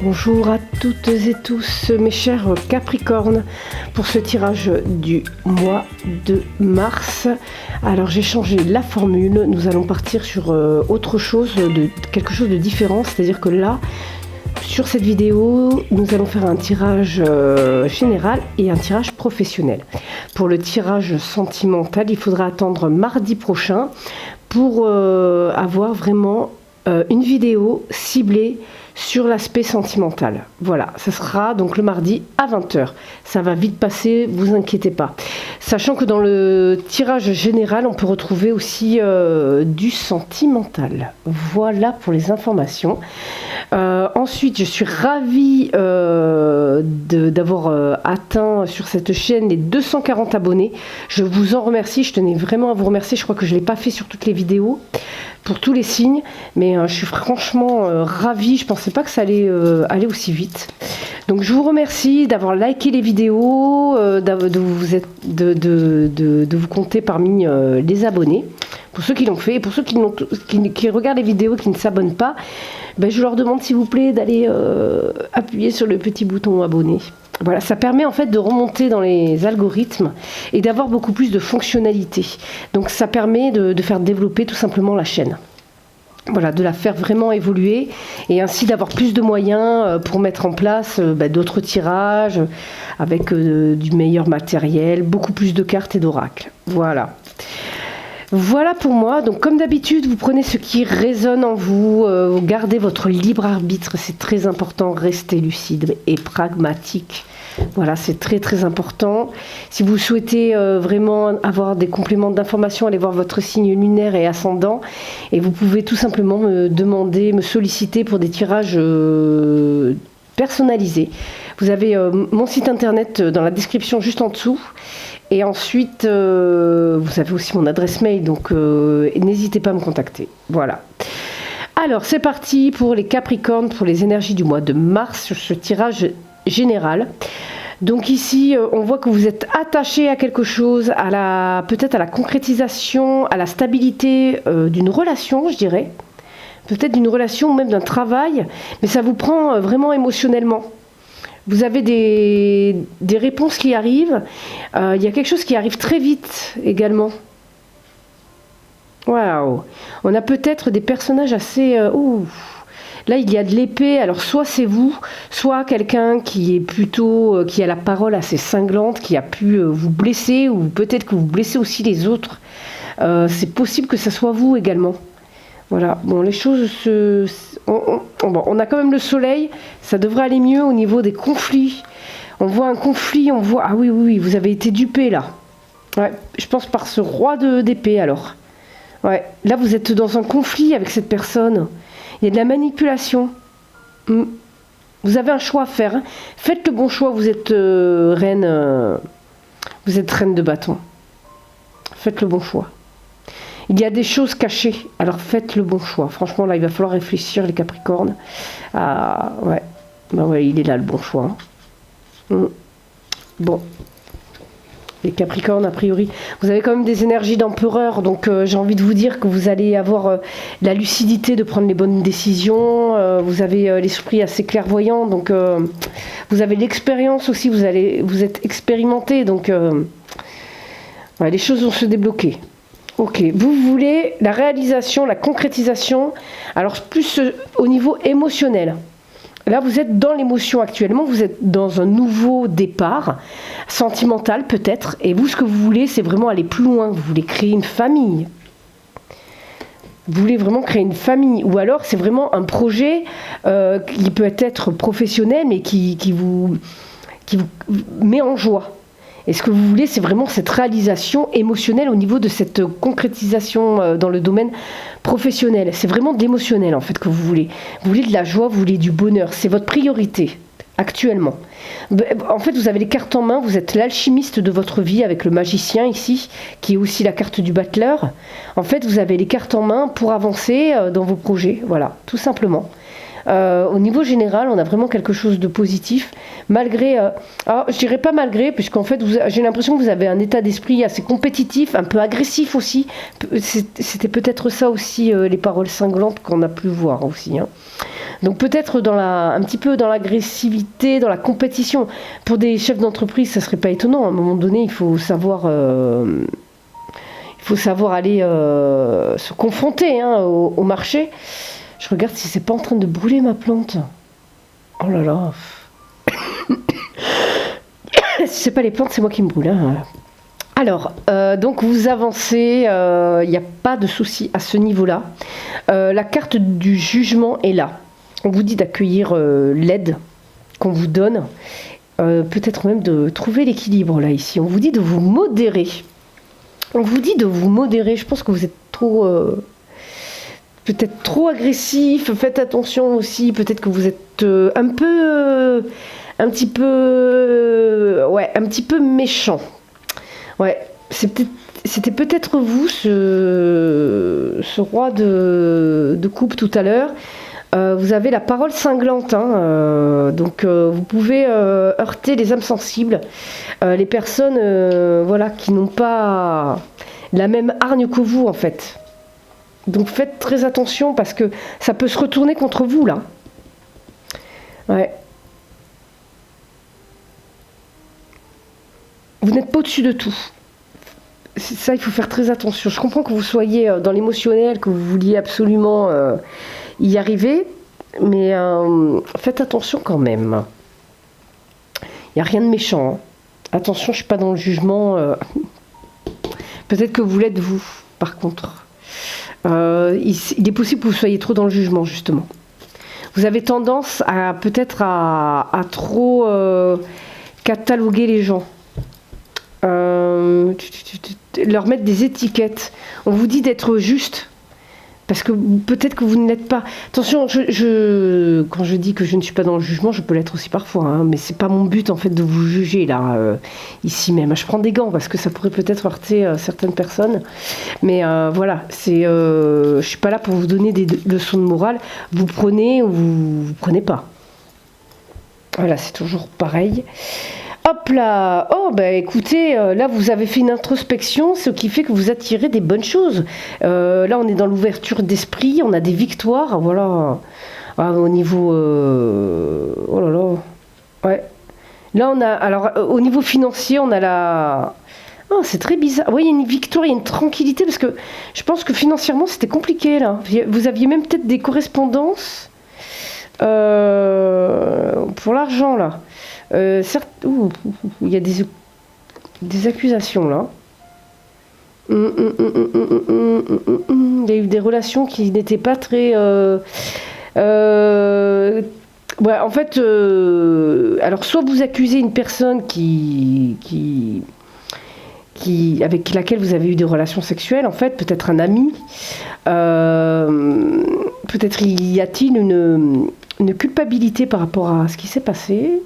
Bonjour à toutes et tous mes chers Capricornes pour ce tirage du mois de mars. Alors j'ai changé la formule, nous allons partir sur autre chose, quelque chose de différent, c'est-à-dire que là, sur cette vidéo, nous allons faire un tirage général et un tirage professionnel. Pour le tirage sentimental, il faudra attendre mardi prochain pour avoir vraiment une vidéo ciblée sur l'aspect sentimental. Voilà, ça sera donc le mardi à 20h. Ça va vite passer, vous inquiétez pas. Sachant que dans le tirage général, on peut retrouver aussi du sentimental. Voilà pour les informations. Ensuite, je suis ravie d'avoir atteint sur cette chaîne les 240 abonnés. Je vous en remercie, je tenais vraiment à vous remercier. Je crois que je ne l'ai pas fait sur toutes les vidéos, pour tous les signes, mais je suis franchement ravie. Je ne pensais pas que ça allait aller aussi vite. Donc je vous remercie d'avoir liké les vidéos, de vous compter parmi les abonnés. Pour ceux qui l'ont fait, et pour ceux qui regardent les vidéos et qui ne s'abonnent pas, ben je leur demande s'il vous plaît d'aller appuyer sur le petit bouton abonner. Voilà, ça permet en fait de remonter dans les algorithmes et d'avoir beaucoup plus de fonctionnalités. Donc ça permet de faire développer tout simplement la chaîne. Voilà, de la faire vraiment évoluer et ainsi d'avoir plus de moyens pour mettre en place d'autres tirages avec du meilleur matériel, beaucoup plus de cartes et d'oracles. Voilà. Voilà pour moi. Donc comme d'habitude, vous prenez ce qui résonne en vous, vous gardez votre libre arbitre, c'est très important, restez lucide et pragmatique. Voilà, c'est très très important. Si vous souhaitez vraiment avoir des compléments d'information, allez voir votre signe lunaire et ascendant. Et vous pouvez tout simplement me demander, me solliciter pour des tirages personnalisés. Vous avez mon site internet dans la description juste en dessous. Et ensuite, vous avez aussi mon adresse mail, donc n'hésitez pas à me contacter. Voilà. Alors, c'est parti pour les Capricornes, pour les énergies du mois de mars, sur ce tirage général. Donc ici, on voit que vous êtes attaché à quelque chose, peut-être à la concrétisation, à la stabilité d'une relation, je dirais. Peut-être d'une relation ou même d'un travail, mais ça vous prend vraiment émotionnellement. Vous avez des réponses qui arrivent. Il y a quelque chose qui arrive très vite également. Waouh! On a peut-être des personnages assez... Là, il y a de l'épée. Alors, soit c'est vous, soit quelqu'un qui est plutôt... qui a la parole assez cinglante, qui a pu vous blesser, ou peut-être que vous blessez aussi les autres. C'est possible que ça soit vous également. Voilà, bon, les choses on a quand même le soleil, ça devrait aller mieux au niveau des conflits. On voit un conflit, on voit... Ah oui, oui, oui, vous avez été dupé là. Ouais, je pense par ce roi d'épée alors. Ouais, là vous êtes dans un conflit avec cette personne. Il y a de la manipulation. Vous avez un choix à faire. Hein. Faites le bon choix, vous êtes reine... vous êtes reine de bâton. Faites le bon choix. Il y a des choses cachées, alors faites le bon choix. Franchement, là, il va falloir réfléchir, les Capricornes. Ah, ouais. Ben ouais, il est là, le bon choix. Bon. Les Capricornes, a priori, vous avez quand même des énergies d'empereur, donc j'ai envie de vous dire que vous allez avoir la lucidité de prendre les bonnes décisions. Vous avez l'esprit assez clairvoyant, donc vous avez l'expérience aussi, vous êtes expérimenté, donc ouais, les choses vont se débloquer. Ok, vous voulez la réalisation, la concrétisation, alors plus au niveau émotionnel. Là, vous êtes dans l'émotion actuellement, vous êtes dans un nouveau départ, sentimental peut-être, et vous, ce que vous voulez, c'est vraiment aller plus loin, vous voulez créer une famille. Vous voulez vraiment créer une famille, ou alors c'est vraiment un projet qui peut être professionnel, mais qui vous met en joie. Et ce que vous voulez, c'est vraiment cette réalisation émotionnelle au niveau de cette concrétisation dans le domaine professionnel. C'est vraiment de l'émotionnel en fait que vous voulez. Vous voulez de la joie, vous voulez du bonheur. C'est votre priorité actuellement. En fait, vous avez les cartes en main. Vous êtes l'alchimiste de votre vie avec le magicien ici, qui est aussi la carte du battleur. En fait, vous avez les cartes en main pour avancer dans vos projets. Voilà, tout simplement. Au niveau général, on a vraiment quelque chose de positif, malgré, je dirais pas malgré, puisqu'en fait, j'ai l'impression que vous avez un état d'esprit assez compétitif, un peu agressif aussi. C'était peut-être ça aussi, les paroles cinglantes qu'on a pu voir aussi. Hein. Donc peut-être un petit peu dans l'agressivité, dans la compétition. Pour des chefs d'entreprise, ça serait pas étonnant. À un moment donné, il faut savoir aller se confronter au marché. Je regarde si c'est pas en train de brûler ma plante. Oh là là. Si c'est pas les plantes, c'est moi qui me brûle. Hein. Alors, donc vous avancez, il n'y a pas de souci à ce niveau-là. La carte du jugement est là. On vous dit d'accueillir l'aide qu'on vous donne, peut-être même de trouver l'équilibre là ici. On vous dit de vous modérer. On vous dit de vous modérer. Je pense que vous êtes peut-être trop agressif. Faites attention aussi. Peut-être que vous êtes un petit peu méchant. Ouais, c'était peut-être vous, ce roi de coupe tout à l'heure. Vous avez la parole cinglante, hein, donc vous pouvez heurter les âmes sensibles, les personnes voilà, qui n'ont pas la même hargne que vous en fait. Donc faites très attention parce que ça peut se retourner contre vous là. Ouais. Vous n'êtes pas au-dessus de tout. Ça, il faut faire très attention. Je comprends que vous soyez dans l'émotionnel, que vous vouliez absolument y arriver, mais faites attention quand même. Il n'y a rien de méchant. Hein. Attention, je ne suis pas dans le jugement. Peut-être que vous l'êtes vous, par contre. Il est possible que vous soyez trop dans le jugement, justement. Vous avez tendance à peut-être à trop cataloguer les gens. Leur mettre des étiquettes. On vous dit d'être juste parce que peut-être que vous ne l'êtes pas. Attention, quand je dis que je ne suis pas dans le jugement, je peux l'être aussi parfois, hein, mais c'est pas mon but en fait de vous juger là, ici même. Je prends des gants parce que ça pourrait peut-être heurter certaines personnes, mais voilà, je suis pas là pour vous donner des leçons de morale. Vous prenez ou vous prenez pas. Voilà, c'est toujours pareil. Hop là, oh bah écoutez, là vous avez fait une introspection, ce qui fait que vous attirez des bonnes choses. Là on est dans l'ouverture d'esprit, on a des victoires, voilà. Ah, au niveau, oh là là, ouais. Là on a, alors au niveau financier, on a la, oh c'est très bizarre. Oui, il y a une victoire, il y a une tranquillité parce que je pense que financièrement c'était compliqué là. Vous aviez même peut-être des correspondances pour l'argent là. Certes, il y a des accusations là. Il y a eu des relations qui n'étaient pas très. Ouais, en fait, alors soit vous accusez une personne avec laquelle vous avez eu des relations sexuelles, en fait, peut-être un ami. Peut-être y a-t-il une culpabilité par rapport à ce qui s'est passé.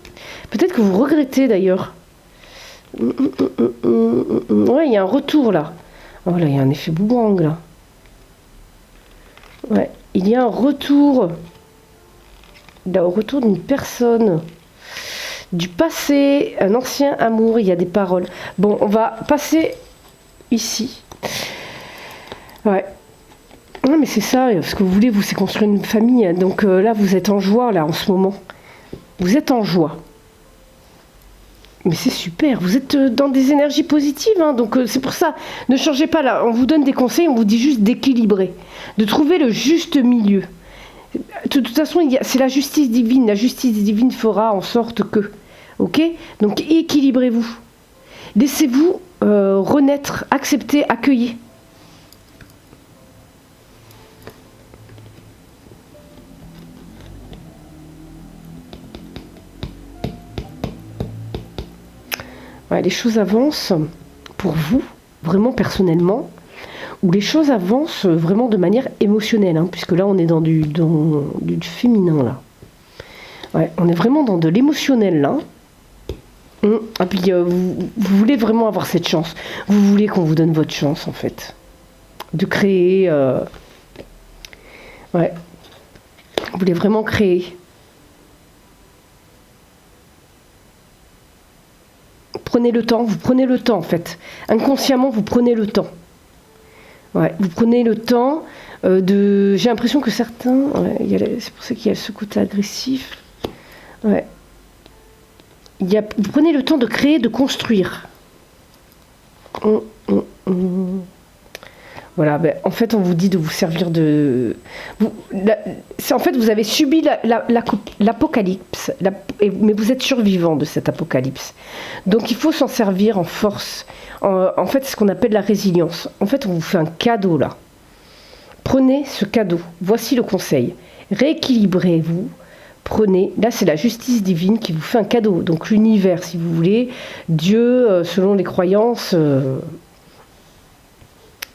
Peut-être que vous regrettez d'ailleurs. Ouais, il y a un retour là. Oh là, il y a un effet boomerang là. Ouais, il y a un retour. Là, au retour d'une personne. Du passé, un ancien amour, il y a des paroles. Bon, on va passer ici. Ouais. Non mais c'est ça, ce que vous voulez, vous, c'est construire une famille. Donc là, vous êtes en joie, là, en ce moment. Vous êtes en joie. Mais c'est super, vous êtes dans des énergies positives, hein, donc c'est pour ça, ne changez pas là, on vous donne des conseils, on vous dit juste d'équilibrer, de trouver le juste milieu. De toute façon, c'est la justice divine fera en sorte que, ok? Donc équilibrez-vous, laissez-vous renaître, accepter, accueillir. Ouais, les choses avancent pour vous, vraiment personnellement, ou les choses avancent vraiment de manière émotionnelle, hein, puisque là on est dans du féminin là. Ouais, on est vraiment dans de l'émotionnel là. Et puis vous voulez vraiment avoir cette chance. Vous voulez qu'on vous donne votre chance en fait. De créer. Ouais. Vous voulez vraiment créer. Prenez le temps, vous prenez le temps en fait. Inconsciemment, vous prenez le temps. Ouais, vous prenez le temps, J'ai l'impression que certains... Ouais, c'est pour ça qu'il y a ce côté agressif. Ouais. Vous prenez le temps de créer, de construire. Voilà, en fait, on vous dit de vous servir de... en fait, vous avez subi l'apocalypse, mais vous êtes survivant de cet apocalypse. Donc, il faut s'en servir en force. En fait, c'est ce qu'on appelle la résilience. En fait, on vous fait un cadeau, là. Prenez ce cadeau. Voici le conseil. Rééquilibrez-vous. Prenez, là c'est la justice divine qui vous fait un cadeau, donc l'univers si vous voulez, Dieu selon les croyances,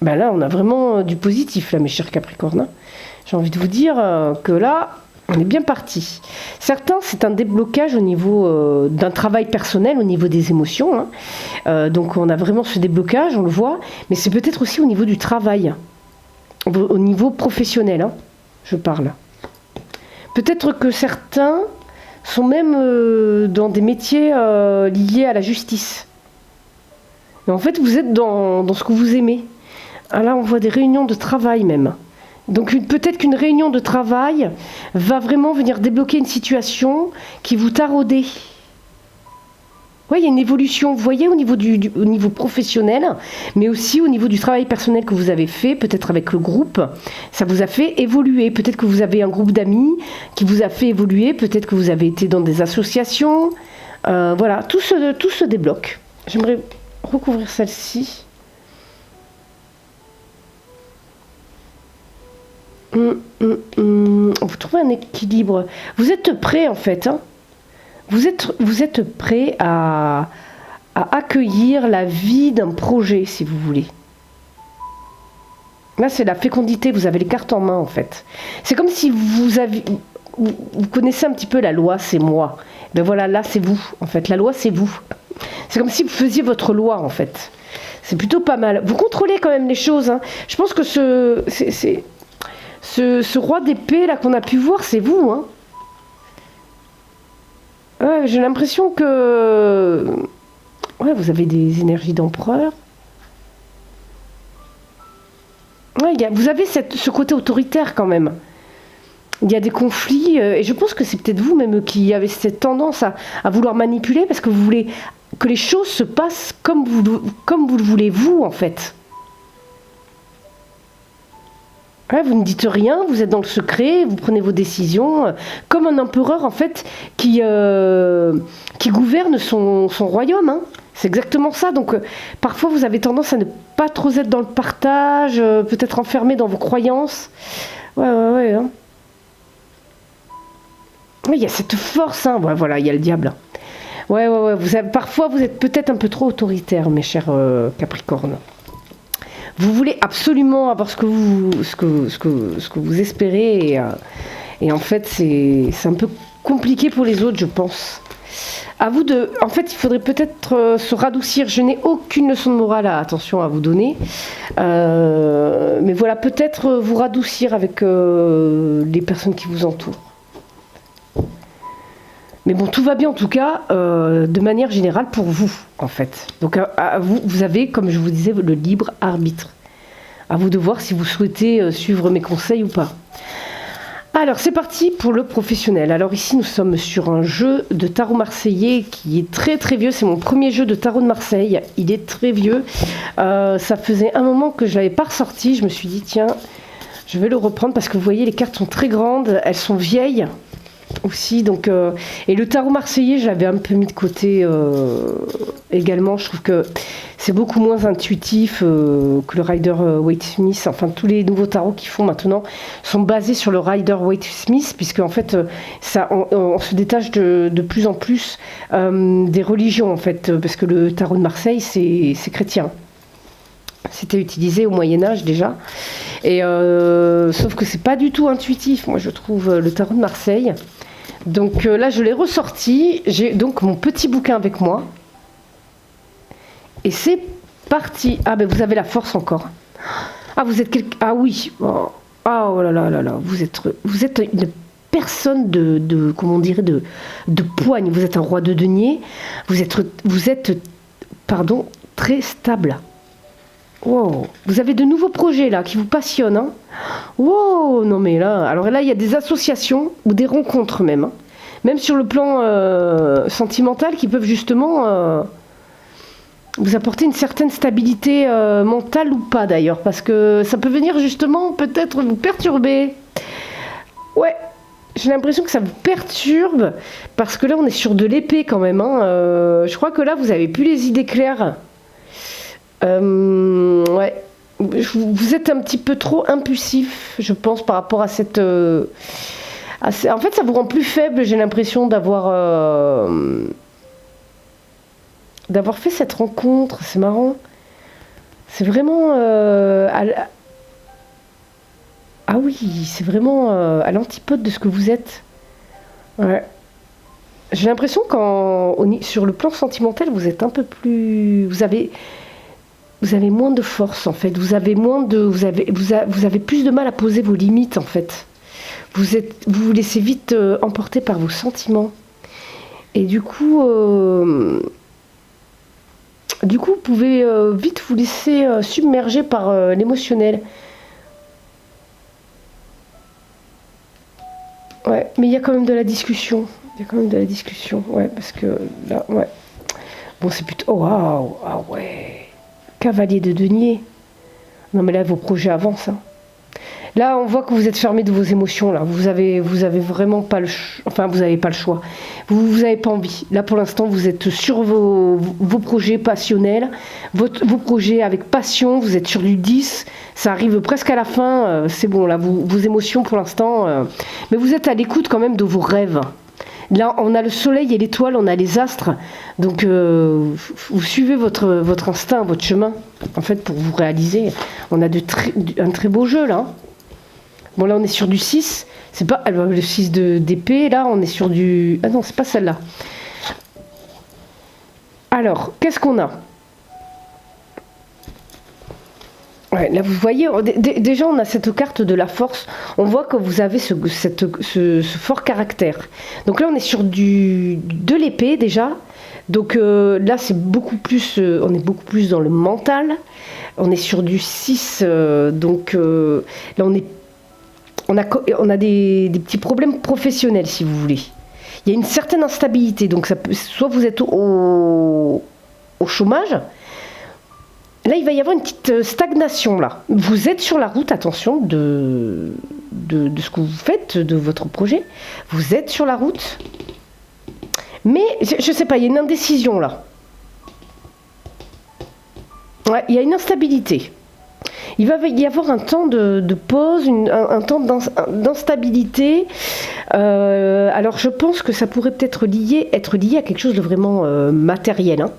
là on a vraiment du positif là mes chers Capricornes, j'ai envie de vous dire que là on est bien parti. Certains c'est un déblocage au niveau d'un travail personnel, au niveau des émotions, donc on a vraiment ce déblocage, on le voit, mais c'est peut-être aussi au niveau du travail, au niveau professionnel, je parle. Peut-être que certains sont même dans des métiers liés à la justice. Et en fait, vous êtes dans ce que vous aimez. Ah là, on voit des réunions de travail même. Donc peut-être qu'une réunion de travail va vraiment venir débloquer une situation qui vous taraudait. Oui, il y a une évolution, vous voyez, au niveau professionnel, mais aussi au niveau du travail personnel que vous avez fait, peut-être avec le groupe, ça vous a fait évoluer. Peut-être que vous avez un groupe d'amis qui vous a fait évoluer, peut-être que vous avez été dans des associations. Voilà, tout se débloque. J'aimerais recouvrir celle-ci. Vous trouvez un équilibre. Vous êtes prêts, en fait, Vous êtes prêt à accueillir la vie d'un projet, si vous voulez. Là, c'est la fécondité, vous avez les cartes en main, en fait. C'est comme si vous connaissez un petit peu la loi, c'est moi. Ben voilà, là, c'est vous, en fait. La loi, c'est vous. C'est comme si vous faisiez votre loi, en fait. C'est plutôt pas mal. Vous contrôlez quand même les choses. Je pense que ce roi d'épée, là, qu'on a pu voir, c'est vous, Ouais, j'ai l'impression que vous avez des énergies d'empereur. Ouais, vous avez ce côté autoritaire quand même. Il y a des conflits et je pense que c'est peut-être vous même qui avez cette tendance à vouloir manipuler parce que vous voulez que les choses se passent comme vous le voulez vous en fait. Ouais, vous ne dites rien, vous êtes dans le secret, vous prenez vos décisions, comme un empereur en fait qui gouverne son royaume. C'est exactement ça. Donc parfois vous avez tendance à ne pas trop être dans le partage, peut-être enfermé dans vos croyances. Ouais. Il y a cette force. Ouais, voilà, il y a le diable. Ouais. Parfois vous êtes peut-être un peu trop autoritaire, mes chers Capricornes. Vous voulez absolument avoir ce que vous espérez et en fait c'est un peu compliqué pour les autres, je pense. À vous en fait, il faudrait peut-être se radoucir. Je n'ai aucune leçon de morale, attention à vous donner, mais voilà, peut-être vous radoucir avec les personnes qui vous entourent. Mais bon, tout va bien en tout cas, de manière générale pour vous, en fait. Donc vous avez, comme je vous disais, le libre arbitre. À vous de voir si vous souhaitez suivre mes conseils ou pas. Alors, c'est parti pour le professionnel. Alors ici, nous sommes sur un jeu de tarot marseillais qui est très très vieux. C'est mon premier jeu de tarot de Marseille. Il est très vieux. Ça faisait un moment que je ne l'avais pas ressorti. Je me suis dit, tiens, je vais le reprendre parce que vous voyez, les cartes sont très grandes. Elles sont vieilles. Aussi, donc, et le tarot marseillais, je l'avais un peu mis de côté également. Je trouve que c'est beaucoup moins intuitif que le Rider-Waite-Smith. Enfin, tous les nouveaux tarots qu'ils font maintenant sont basés sur le Rider-Waite-Smith, puisque en fait, on se détache de plus en plus des religions, en fait, parce que le tarot de Marseille, c'est chrétien. C'était utilisé au Moyen-Âge déjà. Et sauf que c'est pas du tout intuitif, moi je trouve, le tarot de Marseille. Donc là je l'ai ressorti, j'ai donc mon petit bouquin avec moi. Et c'est parti. Ah ben vous avez la force encore. Ah vous êtes Ah oui. Oh là là. Vous êtes une personne de comment on dirait de poigne. Vous êtes un roi de denier. Vous êtes très stable. Wow. Vous avez de nouveaux projets là qui vous passionnent. Hein. Wow, non mais là, alors là il y a des associations ou des rencontres même, hein. Même sur le plan sentimental qui peuvent justement vous apporter une certaine stabilité mentale ou pas d'ailleurs, parce que ça peut venir justement peut-être vous perturber. Ouais, j'ai l'impression que ça vous perturbe parce que là on est sur de l'épée quand même. Hein. Je crois que là vous avez plus les idées claires. Ouais, vous êtes un petit peu trop impulsif, je pense, par rapport à cette. En fait, ça vous rend plus faible. J'ai l'impression d'avoir fait cette rencontre. C'est marrant. C'est vraiment. Ah oui, c'est vraiment à l'antipode de ce que vous êtes. Ouais. J'ai l'impression sur le plan sentimental, vous êtes un peu plus. Vous avez moins de force en fait, vous avez plus de mal à poser vos limites en fait. Vous vous laissez vite emporter par vos sentiments. Et du coup, vous pouvez vite vous laisser submerger par l'émotionnel. Ouais, mais il y a quand même de la discussion. Ouais, parce que là, ouais. Bon, c'est plutôt. Oh, waouh, ah ouais. Cavalier de denier. Non mais là vos projets avancent. Hein. Là on voit que vous êtes fermé de vos émotions là. Vous avez vraiment pas le enfin vous n'avez pas le choix. Vous n'avez pas envie. Là pour l'instant vous êtes sur vos projets passionnels, vos projets avec passion. Vous êtes sur du 10. Ça arrive presque à la fin. C'est bon là vos émotions pour l'instant. Mais vous êtes à l'écoute quand même de vos rêves. Là, on a le soleil et l'étoile, on a les astres. Donc, vous suivez votre instinct, votre chemin, en fait, pour vous réaliser. On a un très beau jeu, là. Bon, là, on est sur du 6. C'est pas le 6 d'épée. Là, on est sur du... Ah non, c'est pas celle-là. Alors, qu'est-ce qu'on a ? Ouais, là, vous voyez, déjà, on a cette carte de la force. On voit que vous avez ce fort caractère. Donc là, on est sur de l'épée, déjà. Donc là, c'est beaucoup plus... on est beaucoup plus dans le mental. On est sur du 6. Donc là, on a des petits problèmes professionnels, si vous voulez. Il y a une certaine instabilité. Donc, soit vous êtes au chômage... Là, il va y avoir une petite stagnation, là. Vous êtes sur la route, attention, de ce que vous faites, de votre projet. Vous êtes sur la route. Mais, je ne sais pas, il y a une indécision, là. Ouais, il y a une instabilité. Il va y avoir un temps de pause, un temps d'instabilité. Alors, je pense que ça pourrait peut-être être lié à quelque chose de vraiment matériel, hein.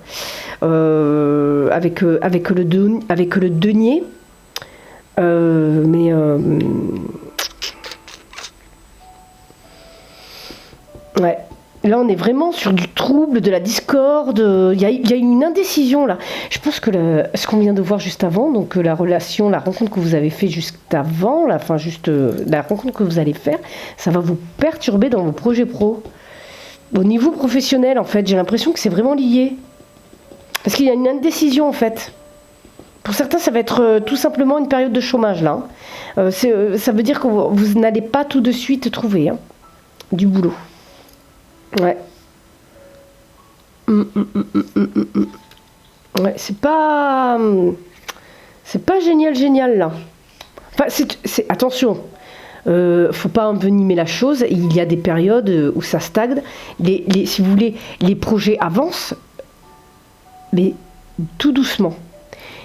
Avec le denier. Ouais. Là, on est vraiment sur du trouble, de la discorde. Il y a une indécision là. Je pense que ce qu'on vient de voir juste avant, donc la rencontre que vous avez fait juste avant, la rencontre que vous allez faire, ça va vous perturber dans vos projets pro. Au niveau professionnel, en fait, j'ai l'impression que c'est vraiment lié. Parce qu'il y a une indécision, en fait. Pour certains, ça va être tout simplement une période de chômage, là. Ça veut dire que vous n'allez pas tout de suite trouver du boulot. Ouais. Ouais, c'est pas génial, là. Enfin, attention. Faut pas envenimer la chose. Il y a des périodes où ça stagne. Si vous voulez, les projets avancent, mais tout doucement.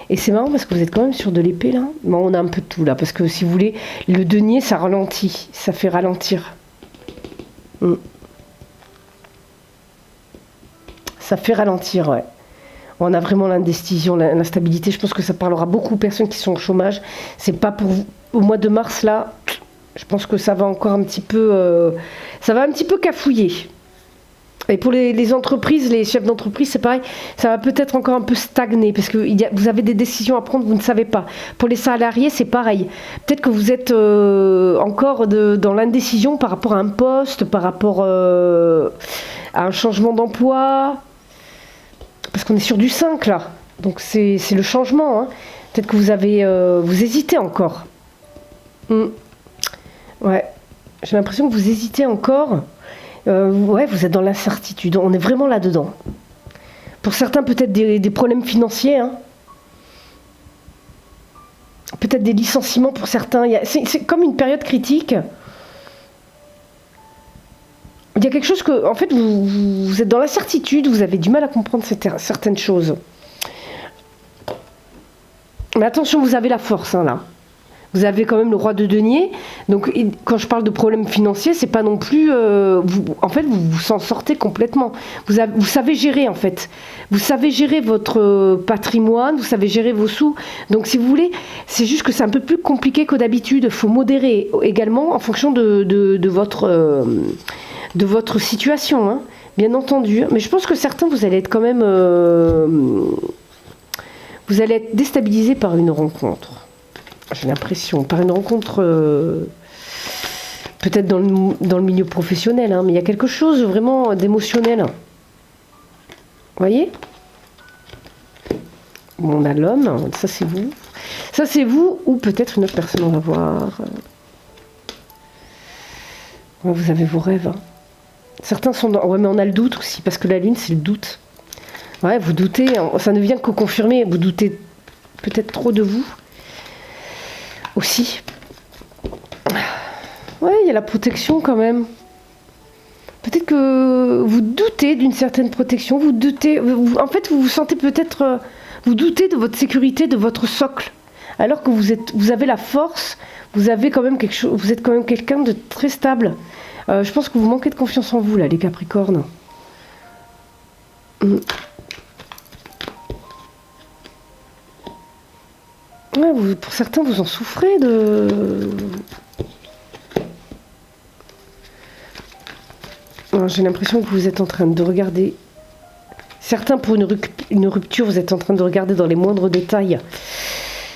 Et c'est marrant parce que vous êtes quand même sur de l'épée là. Bon, on a un peu de tout là, parce que si vous voulez, le denier ça ralentit, ça fait ralentir. Ça fait ralentir, ouais. On a vraiment l'indécision, l'instabilité. Je pense que ça parlera beaucoup aux personnes qui sont au chômage. C'est pas pour vous. Au mois de mars là, je pense que ça va encore un petit peu, ça va un petit peu cafouiller. Et pour les entreprises, les chefs d'entreprise, c'est pareil, ça va peut-être encore un peu stagner parce que vous avez des décisions à prendre, vous ne savez pas. Pour les salariés, c'est pareil. Peut-être que vous êtes encore dans l'indécision par rapport à un poste, par rapport à un changement d'emploi. Parce qu'on est sur du 5 là. Donc c'est le changement. Hein. Peut-être que vous hésitez encore. Ouais, j'ai l'impression que vous hésitez encore. Ouais, vous êtes dans l'incertitude. On est vraiment là-dedans. Pour certains, peut-être des problèmes financiers. Hein. Peut-être des licenciements pour certains. C'est comme une période critique. Il y a quelque chose que, en fait, vous êtes dans l'incertitude, vous avez du mal à comprendre certaines choses. Mais attention, vous avez la force, hein, là. Vous avez quand même le roi de denier. Donc, quand je parle de problèmes financiers, c'est pas non plus... en fait, vous s'en sortez complètement. Vous savez gérer, en fait. Vous savez gérer votre patrimoine, vous savez gérer vos sous. Donc, si vous voulez, c'est juste que c'est un peu plus compliqué que d'habitude. Il faut modérer également en fonction de votre situation, hein, bien entendu. Mais je pense que certains, vous allez être quand même... vous allez être déstabilisé par une rencontre. J'ai l'impression, par une rencontre, peut-être dans le milieu professionnel, hein, mais il y a quelque chose vraiment d'émotionnel. Vous voyez ? Bon, on a l'homme, ça c'est vous. Ça c'est vous, ou peut-être une autre personne, on va voir. Ouais, vous avez vos rêves. Hein. Certains sont dans... Ouais, mais on a le doute aussi, parce que la lune, c'est le doute. Ouais, vous doutez, ça ne vient que confirmer, vous doutez peut-être trop de vous. Aussi. Ouais, il y a la protection quand même. Peut-être que vous doutez d'une certaine protection, vous doutez... en fait, vous vous sentez peut-être... vous doutez de votre sécurité, de votre socle. Alors que vous avez la force, vous avez quand même quelque chose, vous êtes quand même quelqu'un de très stable. Je pense que vous manquez de confiance en vous, là, les Capricornes. Ouais, pour certains, vous en souffrez de... J'ai l'impression que vous êtes en train de regarder... Certains, pour une rupture, vous êtes en train de regarder dans les moindres détails.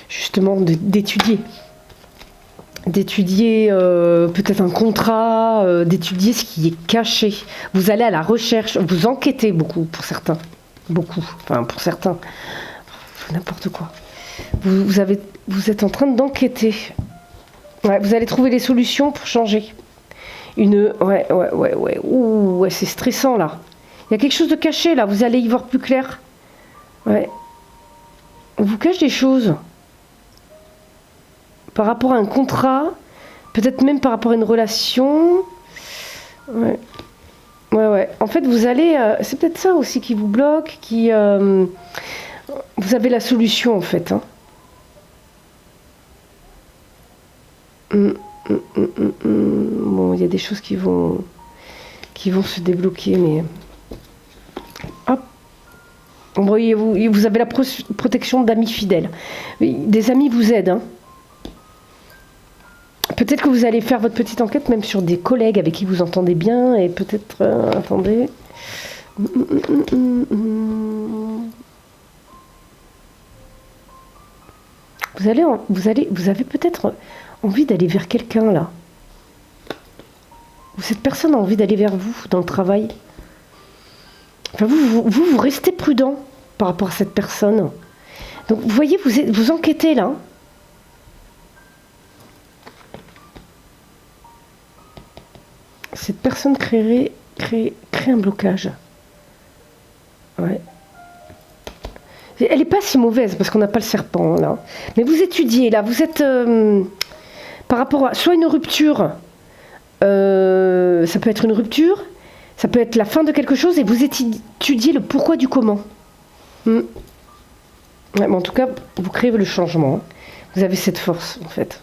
Justement, d'étudier. D'étudier peut-être un contrat, d'étudier ce qui est caché. Vous allez à la recherche, vous enquêtez beaucoup, pour certains. Beaucoup, enfin pour certains. N'importe quoi. Vous êtes en train d'enquêter. Ouais, vous allez trouver des solutions pour changer. Ouais. Ouh, ouais, c'est stressant là. Il y a quelque chose de caché là. Vous allez y voir plus clair. Ouais. On vous cache des choses. Par rapport à un contrat, peut-être même par rapport à une relation. Ouais. Ouais. En fait, vous allez... c'est peut-être ça aussi qui vous bloque, qui... vous avez la solution en fait. Hein. Bon, il y a des choses qui vont se débloquer, mais hop. Bon, voyez, vous avez la protection d'amis fidèles. Des amis vous aident. Hein. Peut-être que vous allez faire votre petite enquête même sur des collègues avec qui vous entendez bien et peut-être attendez. Vous avez peut-être envie d'aller vers quelqu'un là. Ou cette personne a envie d'aller vers vous dans le travail. Enfin, vous restez prudent par rapport à cette personne. Donc vous voyez, vous enquêtez là. Cette personne crée un blocage. Ouais. Elle n'est pas si mauvaise parce qu'on n'a pas le serpent là. Mais vous étudiez là, vous êtes par rapport à soit une rupture, ça peut être une rupture, ça peut être la fin de quelque chose et vous étudiez le pourquoi du comment. Ouais, mais en tout cas, vous créez le changement. Vous avez cette force en fait.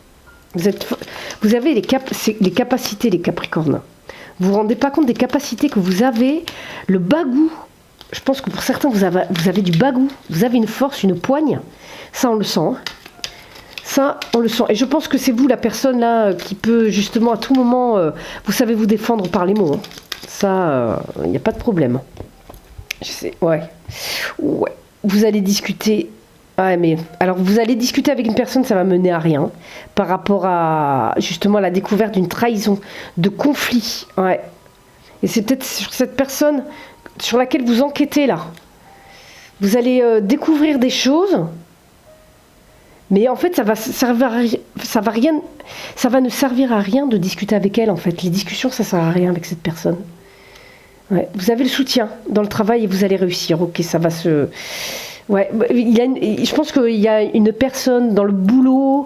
Vous avez les capacités, les Capricornes. Vous vous rendez pas compte des capacités que vous avez, le bagou. Je pense que pour certains, vous avez du bagou. Vous avez une force, une poigne. Ça, on le sent. Hein. Ça, on le sent. Et je pense que c'est vous, la personne là, qui peut justement à tout moment, vous savez vous défendre par les mots. Hein. Ça, il n'y a pas de problème. Je sais, ouais. Vous allez discuter. Ouais, mais alors vous allez discuter avec une personne, ça va mener à rien. Par rapport à justement la découverte d'une trahison, de conflit. Ouais. Et c'est peut-être sur cette personne sur laquelle vous enquêtez là. Vous allez découvrir des choses Mais en fait, ça va ne servir à rien de discuter avec elle. En fait, les discussions, ça sert à rien avec cette personne. Ouais. Vous avez le soutien dans le travail et vous allez réussir. Ok, ça va se. Ouais, je pense qu'il y a une personne dans le boulot,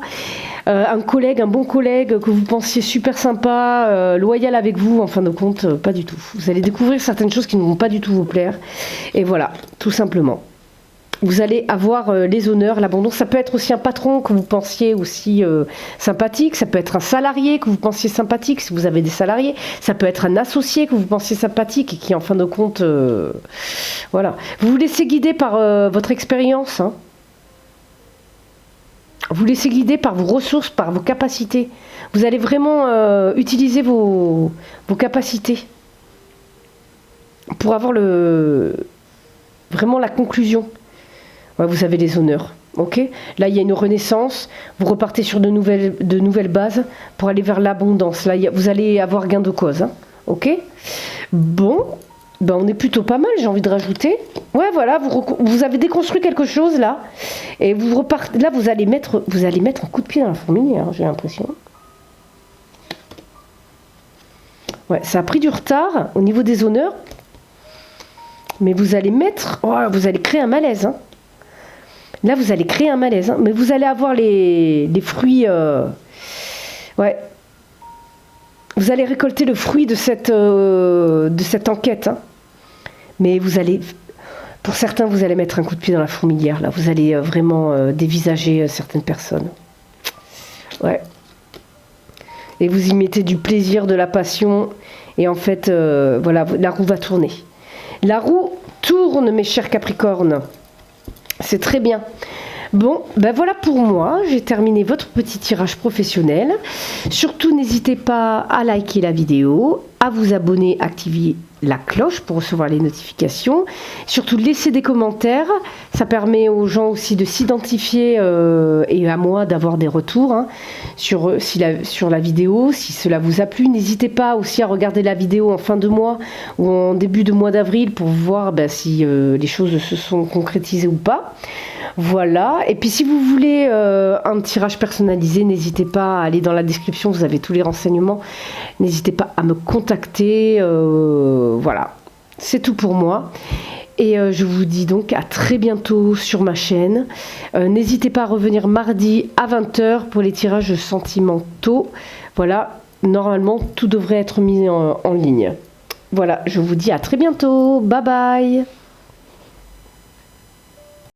un collègue, un bon collègue que vous pensiez super sympa, loyal avec vous. En fin de compte, pas du tout. Vous allez découvrir certaines choses qui ne vont pas du tout vous plaire. Et voilà, tout simplement. Vous allez avoir les honneurs, l'abondance. Ça peut être aussi un patron que vous pensiez aussi sympathique. Ça peut être un salarié que vous pensiez sympathique, si vous avez des salariés. Ça peut être un associé que vous pensiez sympathique et qui, en fin de compte, voilà. Vous vous laissez guider par votre expérience. Hein. Vous laissez guider par vos ressources, par vos capacités. Vous allez vraiment utiliser vos capacités pour avoir vraiment la conclusion. Ouais, vous avez les honneurs, ok. Là, il y a une renaissance. Vous repartez sur de nouvelles bases pour aller vers l'abondance. Là, vous allez avoir gain de cause, hein, ok. Bon, ben, on est plutôt pas mal. J'ai envie de rajouter. Ouais, voilà, vous avez déconstruit quelque chose là, et vous repartez. Là, vous allez mettre un coup de pied dans la fourmilière. Hein, j'ai l'impression. Ouais, ça a pris du retard au niveau des honneurs, mais vous allez créer un malaise. Hein. Là, vous allez créer un malaise, hein, mais vous allez avoir les fruits. Ouais. Vous allez récolter le fruit de cette enquête. Hein. Mais pour certains, vous allez mettre un coup de pied dans la fourmilière. Là, vous allez vraiment dévisager certaines personnes. Ouais. Et vous y mettez du plaisir, de la passion. Et en fait, voilà, la roue va tourner. La roue tourne, mes chers Capricornes. C'est très bien. Bon, ben voilà pour moi. J'ai terminé votre petit tirage professionnel. Surtout, n'hésitez pas à liker la vidéo, à vous abonner, activer la cloche pour recevoir les notifications. Surtout, laissez des commentaires. Ça permet aux gens aussi de s'identifier et à moi d'avoir des retours hein, sur la vidéo. Si cela vous a plu, n'hésitez pas aussi à regarder la vidéo en fin de mois ou en début de mois d'avril pour voir si les choses se sont concrétisées ou pas. Voilà, et puis si vous voulez un tirage personnalisé, n'hésitez pas à aller dans la description, vous avez tous les renseignements. N'hésitez pas à me contacter, voilà, c'est tout pour moi. Et je vous dis donc à très bientôt sur ma chaîne. N'hésitez pas à revenir mardi à 20h pour les tirages sentimentaux. Voilà, normalement tout devrait être mis en ligne. Voilà, je vous dis à très bientôt, bye bye.